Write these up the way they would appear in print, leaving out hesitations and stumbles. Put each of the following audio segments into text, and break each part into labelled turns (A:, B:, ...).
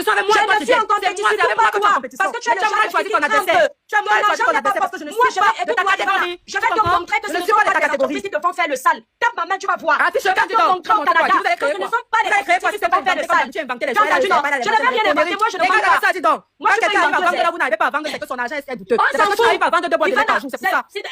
A: compétition avec moi.
B: Je ne suis en compétition avec toi. Parce que tu as
A: mal choisi ton adversaire. Tu as mal choisi ton adversaire parce que je ne suis pas de ta catégorie.
B: Je vais te montrer que ce ne sont pas des entreprises qui te font faire le sale. Tape ma main, tu vas voir.
A: Ah, si je vais te montrer au Canada que ce ne sont pas des entreprises qui te font faire le sale. Tu as inventé les choses.
B: Je n'ai rien inventé. Moi, je ne vends pas.
A: Ça, dis donc. Moi, quelqu'un arrive à vendre là, vous n'arrivez pas à vendre, c'est que son argent est douteux. C'est parce que tu arrives à vendre 2 boîtes de lait par jour, c'est pour ça. C'est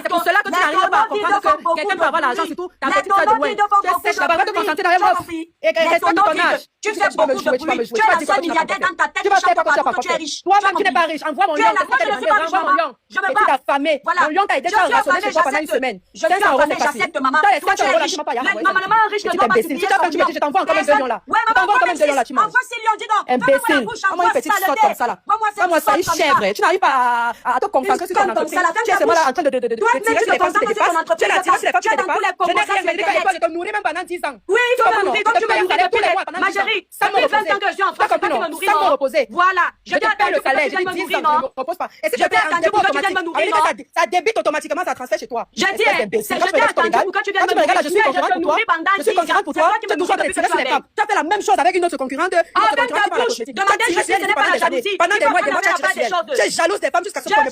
A: pour cela que tu n'arrives pas à comprendre que quelqu'un doit avoir l'argent, surtout ta petite soeur de Wayne. Tu es sèche là-bas, va te concentrer dans les meufs. Et respecte ton âge.
B: Tu fais beaucoup de bruit. Tu es la seule milliardaire dans ta tête.
A: Tu vas faire pas que tu es riche. Toi-même, tu n'es pas riche. Envoie mon lion. Envoie mon lion. Je me bats. Affamé. Mon lion t'a aidé à rationner chez toi pendant une semaine.
B: Je suis affamé, j'accepte maman. Toi, tu es riche. Maman riche ne doit pas
A: imbécile. Je t'envoie encore même 2 lions là. Je t'envoie encore même 2 lions là, tu manges.
B: Envoie 6 lions, dis donc.
A: Imbécile. Envoie une petite sotte comme ça là. Moi, ça, une chèvre. Tu n'arrives pas à te concentrer sur ton entreprise. Tu es seulement là en train de tirer sur les femmes qui te dépassent. Tu es là, tirer sur les femmes qui te dépassent. Je n'ai rien fait à l'école, je te nourris même pendant 10 ans.
B: Oui, il faut me nourrir comme tu me nourris tous les mois. Ma chérie, ça fait 20 ans que je suis en France, c'est pas tu me nourris, non. Voilà.
A: Je te paye le salaire, je dis 10 ans, je ne me repose pas. Et si je paye un dépôt automatique, ça débite automatiquement, ça transfère chez toi.
B: Je dis, je t'ai attendu pourquoi tu viens de me nourrir.
A: Je suis concurrente pour toi. Je suis concurrente pour toi. Tu nous tirer sur les femmes. Tu as fait la même chose avec une autre concurrente.
B: Avec ta bouche. Demandez juste si ce n'est pas la jalousie.
A: Pendant des mois, tu es jalouse des femmes jusqu'à ce point.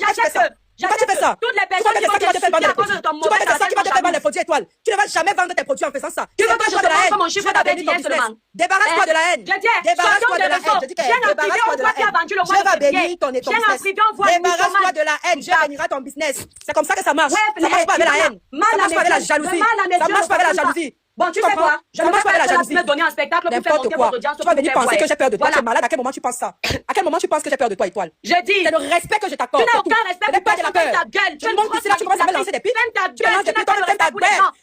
A: Pourquoi tu fais ça?
B: Toutes les personnes qui vont t'expliquer à cause de ton mauvais
A: ça qui va te faire vendre les produits étoiles. Tu ne vas jamais vendre tes produits en faisant ça.
B: Tu veux que je te montre mon chiffre d'affaires d'hier seulement?
A: Débarrasse-toi de la haine. Débarrasse-toi de la haine.
B: Débarrasse-toi de la haine.
A: Je vais bénir ton business. Débarrasse-toi de la haine. Je bénirai ton business. C'est comme ça que ça marche. Ça marche pas avec la haine. Ça marche pas avec la jalousie. Ça marche pas avec la jalousie.
B: Bon, tu sais quoi? Je ne marche pas avec la jalousie. Me donner un spectacle pour faire monter votre audience.
A: Tu vas venir penser que j'ai peur de toi. Tu es malade. À quel moment tu penses ça? À quel moment tu penses que j'ai peur de toi, Étoile?
B: Je dis.
A: C'est le respect que je t'accorde.
B: Tu n'as aucun respect pour personne. Ferme ta gueule.
A: Tu montes ici là, tu commences à me lancer des pics.
B: Ferme ta gueule.
A: Ferme ta gueule. Ferme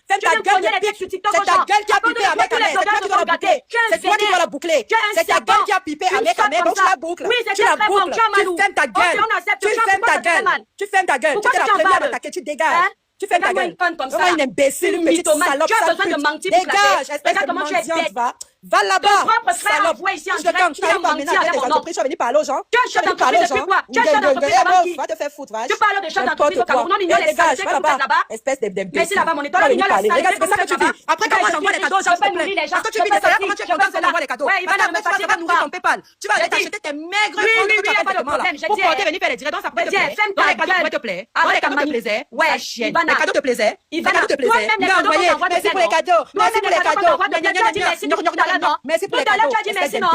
A: ta gueule de pique. C'est ta gueule qui a pipé avec ta mère. C'est toi qui dois la boucler. C'est toi qui dois la boucler. C'est ta gueule qui a pipé avec ta mère. Donc tu la boucles. Tu la boucles. Tu fermes ta gueule. Tu fermes ta gueule. Tu fermes ta gueule. Tu es la première à m'attaquer. Tu dégages. Tu fais ta gueule. Vraiment une imbécile, une petite salope.
B: Tu as besoin de mentir pour
A: dégage, espèce de mendiante, va là-bas.
B: Ton propre frère envoie ici en direct. Tu as menti avec mon nom.
A: Tu vas venir parler aux gens.
B: Tu as chef d'entreprise depuis quoi? Tu as chef d'entreprise avant qui?
A: Va te faire foutre, va.
B: Tu parles de chef d'entreprise au Cameroun. On ignore les saletés que vous faites là-bas.
A: Espèce d'imbécile.
B: Mais si là-bas, mon étoile, on ignore les saletés que vous faites là-bas.
A: Après, comment j'envoie les cadeaux, j'en peux plus. Parce que tu vis des salaires, comment tu es content d'envoyer les cadeaux?
B: Ouais, il va me passer
A: pas nourrir ton PayPal. Tu vas aller t'acheter tes maigres fonds que tu as fait là. Pour porter, venir faire les directs. Donc ça pourrait te plaire. Donc les cadeaux pourraient te plaire. Donc les cadeaux te plaisaient. Ouais, chienne. Les cadeaux te plaisaient. Les cadeaux te plaisaient. Merci pour les cadeaux. Merci pour les cadeaux. Merci pour les cadeaux.
B: Merci, non?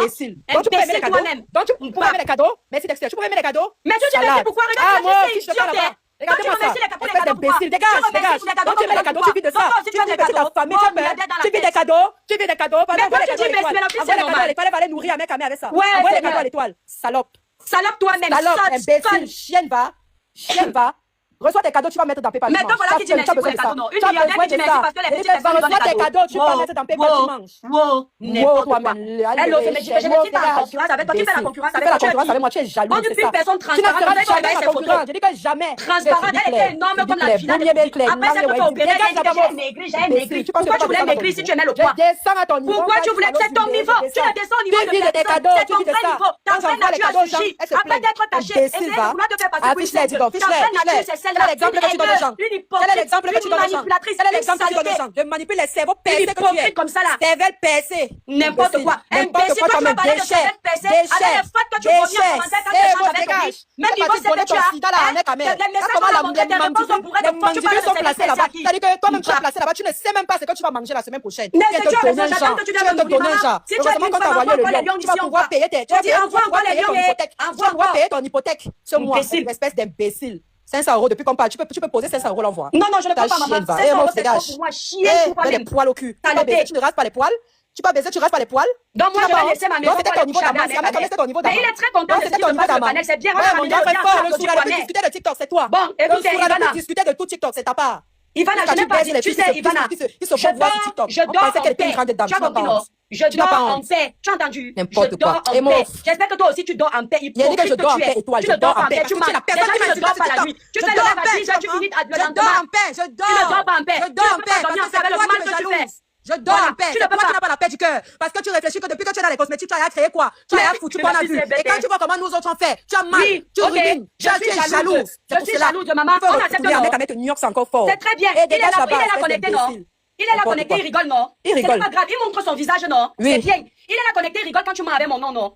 A: Donc tu peux aimer les cadeaux. Donc tu peux aimer les cadeaux. Merci Dexter. Tu peux aimer les cadeaux.
B: Mais tu dis merci pourquoi?
A: Ah moi,
B: je
A: je te parle là-bas. Regardez-moi ça. Espèce d'imbécile. Dégage. Donc tu aimes les cadeaux, tu vis de ça. Tu vis de ta famille, tu aimes. Tu vis des cadeaux. Tu vis des cadeaux.
B: Mais quand tu dis merci, mais l'office c'est normal.
A: L'étoile va aller nourrir un mec avec ça.
B: Ouais,
A: envoie les cadeaux à l'étoile. Salope.
B: Salope toi-même.
A: Salope, imbécile. Chienne va. Chienne va. Reçois tes cadeaux, tu vas mettre dans PayPal.
B: Mais donc voilà qui dit merci pour les cadeaux, non. Une milliardaire qui dit merci parce que les petites personnes donnent
A: des cadeaux. Tu vas mettre dans PayPal, tu manges.
B: N'importe quoi. Hello, je ne suis pas en concurrence avec toi. Qui fait la concurrence avec toi?
A: Tu fais la concurrence avec moi, tu es jaloux.
B: On dit une personne transparente avec toi, avec ses photos.
A: Je dis que jamais.
B: Transparente, elle était énorme comme la finale. Après, c'est que tu as opéré, j'ai maigri. Pourquoi tu voulais maigrir si tu aimais le poids? Pourquoi tu voulais, c'est ton niveau. Tu ne descends au niveau de personne. C'est ton vrai niveau. Ta vraie nature a sushi. Après d'être taché, essaye de vouloir te faire passer pour une celle. Ta vraie nature, c'est celle-là. Une hypocrite,
A: quel est l'exemple que tu donnes aux gens? Quel est l'exemple que tu donnes aux gens? Je manipule les cerveaux percés que tu es.
B: Comme ça là.
A: Cervelle percée.
B: N'importe quoi. Imbécile, quand tu vas parler de cervelle percée, avec les fautes que tu reviens en commentaire quand tu échanges avec lui. Même niveau c'est que tu as. Les messages qu'on a montré, tes réponses on pourrait te prendre. Tu parles de cervelle percée à qui?
A: C'est-à-dire que toi-même tu es placé là-bas, tu ne sais même pas ce que tu vas manger la semaine prochaine.
B: Mais c'est tu as besoin, j'attends que tu viennes me nourrir, maman. Si tu as une femme, envoie les lions
A: tu vas pouvoir payer tes... Tu vas pouvoir payer ton hypothèque ce mois. Espèce d'imbécile. 500 € depuis qu'on parle, tu peux poser 500 € l'envoi.
B: Non, je ne peux pas, maman. 500 € c'est trop pour moi, chier pour toi-même.
A: Les poils au cul. Tu ne rases pas les poils. Tu peux baiser, tu rases pas les poils.
B: Donc moi, je vais laisser ma maison.
A: C'était ton niveau d'amant. C'était ton niveau d'amant.
B: Mais il est très content de ce qui se passe sur le panel. C'est bien, on
A: a discuter de TikTok, c'est toi.
B: Bon, écoutez, Ivana.
A: Discuter de tout TikTok, c'est ta part.
B: Ivana, je n'ai pas dit, tu sais, Ivana. Je dors en paix. Tu as compris, non? Je dors en paix. Tu as entendu?
A: N'importe quoi.
B: J'espère que toi aussi tu dors en paix.
A: Il a dit que je dors en paix, Étoile.
B: Tu ne dors pas en paix. Tu manges. Déjà, tu ne dors pas la nuit. Tu fais le rêve à 10 heures, tu finis le lendemain.
A: Je dors en paix. Je dors.
B: Tu ne dors pas en paix.
A: Je dors en paix.
B: Tu ne peux pas dormir avec le mal que tu fais.
A: Je dors en paix. C'est toi qui n'as pas la paix du cœur. Parce que tu réfléchis que depuis que tu es dans les cosmétiques, tu as créé quoi? Tu as foutu qu'on a vu. Et quand tu vois comment nous autres on fait, tu as mal, tu ruines. Je suis jalouse.
B: Je suis jalouse de maman. On accepte non.
A: Avec New York, c'est encore fort.
B: C'est très bien. Il est là connecté, non? Il est là connecté, il rigole, non?
A: Il rigole.
B: C'est pas grave, il montre son visage, non? C'est bien. Il est là connecté, il rigole quand tu m'as avec mon nom, non?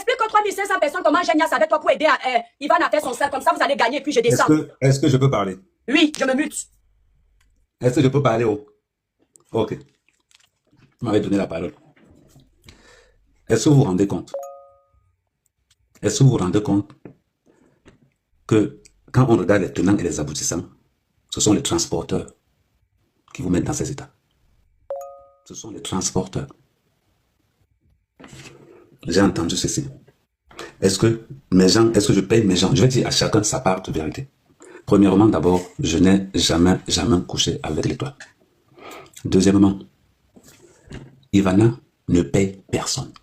A: Explique aux 3500 personnes comment j'ai niasse avec toi pour aider Ivan à faire son sel. Comme ça, vous allez gagner et puis je descends.
C: Est-ce que je peux parler?
A: Oui, je me mute.
C: Est-ce que je peux parler? Oh. Ok. Vous m'avez donné la parole. Est-ce que vous vous rendez compte? Est-ce que vous vous rendez compte que quand on regarde les tenants et les aboutissants, ce sont les transporteurs qui vous mettent dans ces états. Ce sont les transporteurs. J'ai entendu ceci. Est-ce que je paye mes gens? Je vais dire à chacun sa part de vérité. Premièrement, d'abord, je n'ai jamais couché avec l'étoile. Deuxièmement, Ivana ne paye personne.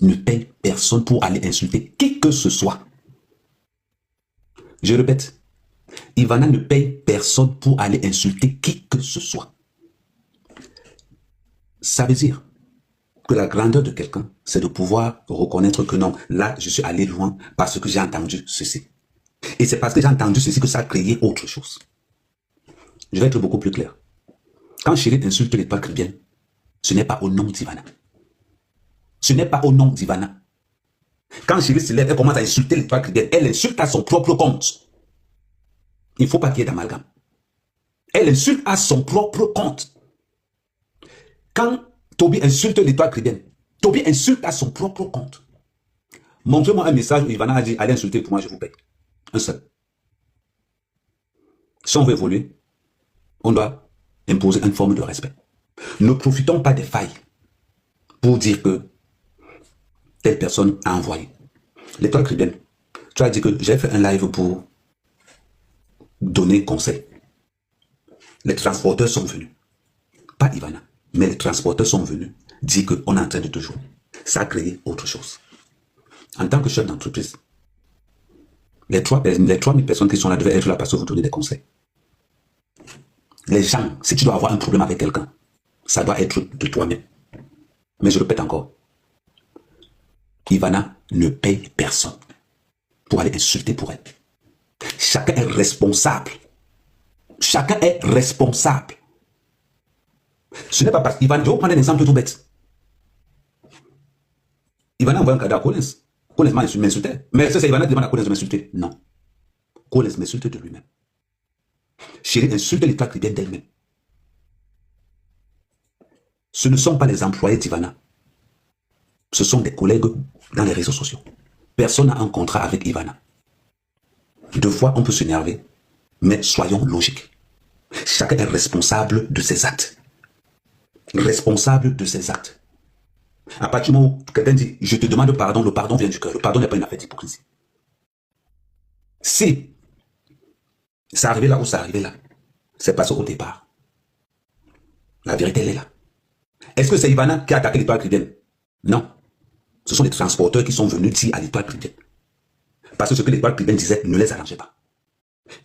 C: Ne paye personne pour aller insulter qui que ce soit. Je répète, Ivana ne paye personne pour aller insulter qui que ce soit. Ça veut dire que la grandeur de quelqu'un, c'est de pouvoir reconnaître que non, là, je suis allé loin parce que j'ai entendu ceci. Et c'est parce que j'ai entendu ceci que ça a créé autre chose. Je vais être beaucoup plus clair. Quand Chérie insulte l'étoile chrétienne, ce n'est pas au nom d'Ivana. Ce n'est pas au nom d'Ivana. Quand Chérie se lève, elle commence à insulter l'étoile chrétienne. Elle insulte à son propre compte. Il ne faut pas qu'il y ait d'amalgame. Elle insulte à son propre compte. Quand Toby insulte l'étoile chrétienne, Toby insulte à son propre compte. Montrez-moi un message où Ivana a dit, allez insulter pour moi, je vous paye. Un seul. Si on veut évoluer, on doit imposer une forme de respect. Ne profitons pas des failles pour dire que telle personne a envoyé. L'étoile chrétienne, tu as dit que j'ai fait un live pour donner conseil. Les transporteurs sont venus. Pas Ivana, mais les transporteurs sont venus dire qu'on est en train de te jouer. Ça a créé autre chose. En tant que chef d'entreprise, les 3000 personnes qui sont là devaient être là parce que vous donnez des conseils. Les gens, si tu dois avoir un problème avec quelqu'un, ça doit être de toi-même. Mais je répète encore, Ivana ne paye personne pour aller insulter pour elle. Chacun est responsable. Chacun est responsable. Ce n'est pas parce qu'Ivana, je vais vous prendre un exemple tout bête. Ivana envoie un cadeau à Collins. Collins m'insultait. Mais est-ce que c'est Ivana qui demande à Collins de m'insulter? Non. Collins m'insulte de lui-même. Chérie insulte l'étoile chrétienne d'elle-même. Ce ne sont pas les employés d'Ivana. Ce sont des collègues dans les réseaux sociaux. Personne n'a un contrat avec Ivana. Deux fois, on peut s'énerver, mais soyons logiques. Chacun est responsable de ses actes. Responsable de ses actes. À partir du moment où quelqu'un dit « je te demande pardon », le pardon vient du cœur. Le pardon n'est pas une affaire d'hypocrisie. Si c'est arrivé là où c'est arrivé là, c'est parce qu'au départ, la vérité elle est là. Est-ce que c'est Ivana qui a attaqué l'étoile chrétienne? Non. Ce sont les transporteurs qui sont venus dire à l'étoile chrétienne. Parce que ce que l'étoile chrétienne disait ne les arrangeait pas.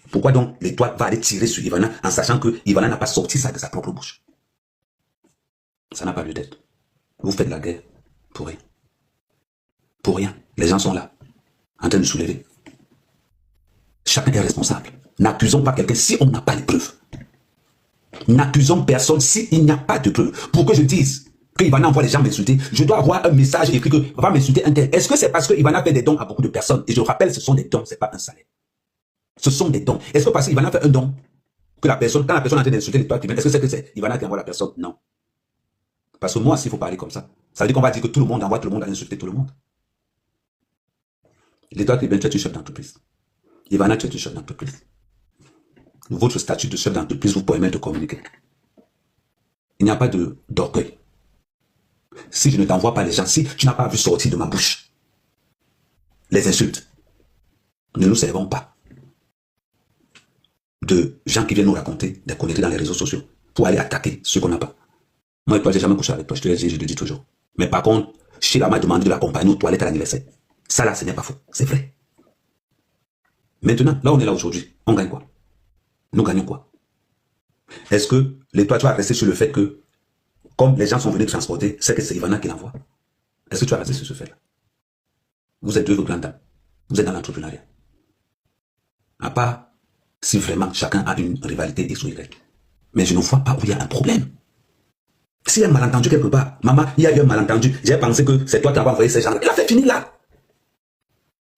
C: Pourquoi donc l'étoile va aller tirer sur Ivana en sachant que Ivana n'a pas sorti ça de sa propre bouche? Ça n'a pas lieu d'être. Vous faites la guerre pour rien. Pour rien. Les gens sont là, en train de soulever. Chacun est responsable. N'accusons pas quelqu'un si on n'a pas de preuves. N'accusons personne s'il n'y a pas de preuves. Pour que je dise que Ivana envoie les gens m'insulter, je dois avoir un message écrit que va m'insulter un tel. Est-ce que c'est parce que Ivana fait des dons à beaucoup de personnes? Et je rappelle, ce sont des dons, ce n'est pas un salaire. Ce sont des dons. Est-ce que parce qu'Ivana fait un don, que la personne, quand la personne est en train d'insulter l'étoile chrétienne, est-ce que c'est Ivana qui envoie la personne? Non. Parce que moi, s'il faut parler comme ça veut dire qu'on va dire que tout le monde envoie tout le monde à insulter tout le monde. L'étoile chrétienne, tu es chef d'entreprise. Ivana, tu es chef d'entreprise. Votre statut de chef d'entreprise vous permet de communiquer. Il n'y a pas d'orgueil. Si je ne t'envoie pas les gens, si tu n'as pas vu sortir de ma bouche les insultes, ne nous servons pas de gens qui viennent nous raconter des conneries dans les réseaux sociaux pour aller attaquer ceux qu'on n'a pas. Moi et toi, j'ai jamais couché avec toi, je te le dis toujours. Mais par contre, Sheila m'a demandé de l'accompagner aux toilettes à l'anniversaire. Ça là, ce n'est pas faux, c'est vrai. Maintenant, là on est là aujourd'hui, on gagne quoi? Nous gagnons quoi? Est-ce que toi tu vas rester sur le fait que, comme les gens sont venus transporter, c'est que c'est Ivana qui l'envoie? Est-ce que tu vas rester sur ce fait-là? Vous êtes deux grandes dames. Vous êtes dans l'entrepreneuriat. À part si vraiment chacun a une rivalité X ou Y. Mais je ne vois pas où il y a un problème. S'il y a un malentendu quelque part, maman, il y a eu un malentendu, j'ai pensé que c'est toi qui as envoyé ces gens-là. L'affaire finit là.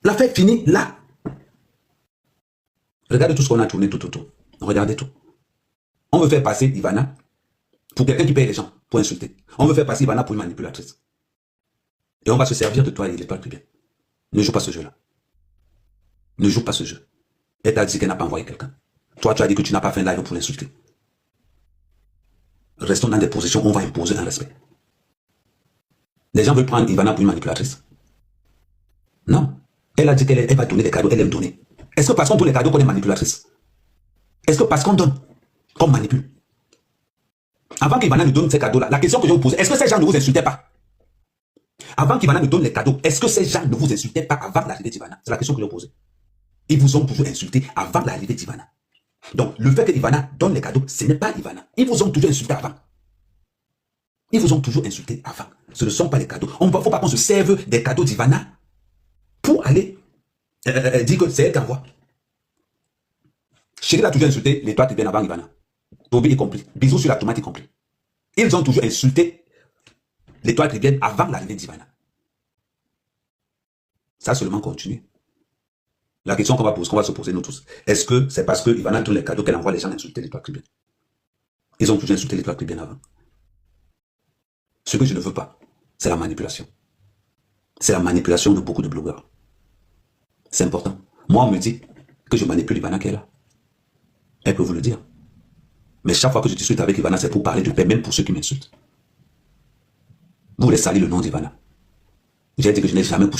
C: L'affaire finit là. Regardez tout ce qu'on a tourné tout autour. Regardez tout. On veut faire passer Ivana pour quelqu'un qui paye les gens, pour insulter. On veut faire passer Ivana pour une manipulatrice. Et on va se servir de toi et l'étoile chrétienne. Ne joue pas ce jeu-là. Ne joue pas ce jeu. Elle t'a dit qu'elle n'a pas envoyé quelqu'un. Toi, tu as dit que tu n'as pas fait un live pour l'insulter. Restons dans des positions où on va imposer un respect. Les gens veulent prendre Ivana pour une manipulatrice. Non. Elle a dit qu'elle va donner des cadeaux, elle aime donner. Est-ce que parce qu'on donne les cadeaux qu'on est manipulatrice? Est-ce que parce qu'on donne, qu'on manipule? Avant qu'Ivana ne donne ces cadeaux-là, la question que je vous pose, est-ce que ces gens ne vous insultaient pas? Avant qu'Ivana ne donne les cadeaux, est-ce que ces gens ne vous insultaient pas avant l'arrivée d'Ivana? C'est la question que je pose. Ils vous ont toujours insulté avant l'arrivée d'Ivana. Donc, le fait que Ivana donne les cadeaux, ce n'est pas Ivana. Ils vous ont toujours insulté avant. Ils vous ont toujours insulté avant. Ce ne sont pas les cadeaux. Il ne faut pas qu'on se serve des cadeaux d'Ivana pour aller dire que c'est elle qui envoie. Chérie a toujours insulté les toits qui viennent avant Ivana. Toby y compris. Bisous sur la tomate y compris. Ils ont toujours insulté les toits qui viennent avant l'arrivée d'Ivana. Ça seulement continue. La question qu'on va se poser nous tous, est-ce que c'est parce que Ivana donne les cadeaux qu'elle envoie les gens insulter les toits qui viennent? Ils ont toujours insulté les toits qui viennent avant. Ce que je ne veux pas, c'est la manipulation. C'est la manipulation de beaucoup de blogueurs. C'est important. Moi, on me dit que je manipule Ivana qui est là. Elle peut vous le dire. Mais chaque fois que je discute avec Ivana, c'est pour parler de paix, même pour ceux qui m'insultent. Vous voulez salir le nom d'Ivana. J'ai dit que je n'ai jamais couché.